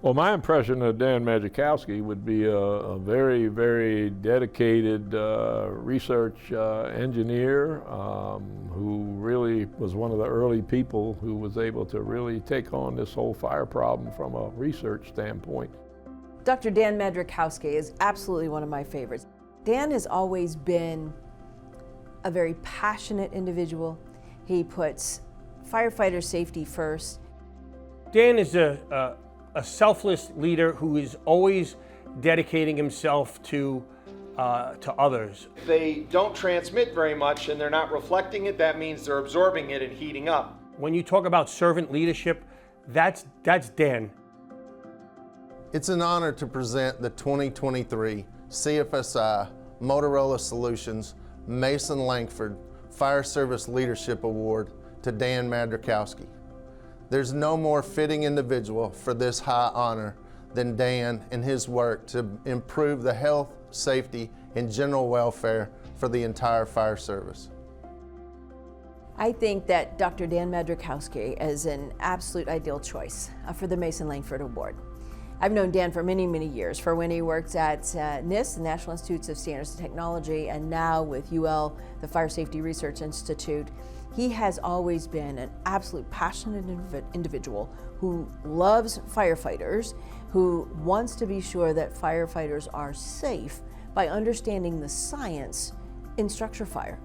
Well, my impression of Dan Madrzykowski would be a very, very dedicated research engineer who really was one of the early people who was able to really take on this whole fire problem from a research standpoint. Dr. Dan Madrzykowski is absolutely one of my favorites. Dan has always been a very passionate individual. He puts firefighter safety first. Dan is a selfless leader who is always dedicating himself to others. They don't transmit very much and they're not reflecting it. That means they're absorbing it and heating up. When you talk about servant leadership, that's Dan. It's an honor to present the 2023 CFSI Motorola Solutions Mason Lankford Fire Service Leadership Award to Dan Madrzykowski. There's no more fitting individual for this high honor than Dan and his work to improve the health, safety, and general welfare for the entire fire service. I think that Dr. Dan Madrzykowski is an absolute ideal choice for the Mason Lankford Award. I've known Dan for many, many years, for when he worked at NIST, the National Institutes of Standards and Technology, and now with UL, the Fire Safety Research Institute. He has always been an absolute passionate individual who loves firefighters, who wants to be sure that firefighters are safe by understanding the science in structure fire.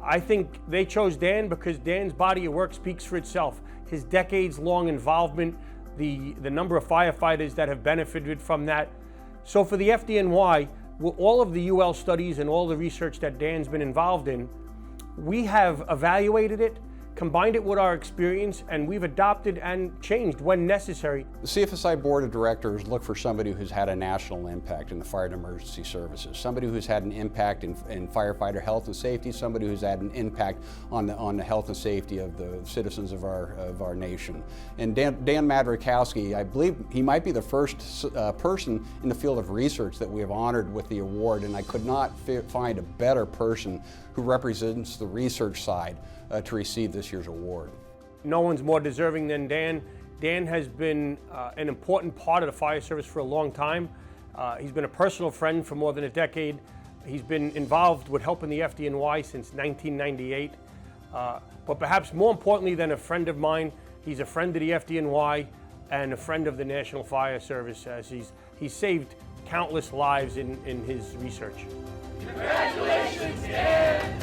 I think they chose Dan because Dan's body of work speaks for itself. His decades-long involvement, the number of firefighters that have benefited from that. So for the FDNY, with all of the UL studies and all the research that Dan's been involved in, we have evaluated it, combined it with our experience, and we've adopted and changed when necessary. The CFSI Board of Directors look for somebody who's had a national impact in the fire and emergency services, somebody who's had an impact in firefighter health and safety, somebody who's had an impact on the health and safety of the citizens of our nation. And Dan Madrzykowski, I believe he might be the first person in the field of research that we have honored with the award, and I could not find a better person who represents the research side to receive this year's award. No one's more deserving than Dan. Dan has been an important part of the fire service for a long time. He's been a personal friend for more than a decade. He's been involved with helping the FDNY since 1998. But perhaps more importantly than a friend of mine, he's a friend of the FDNY and a friend of the National Fire Service, as he's saved countless lives in his research. Congratulations, Dan!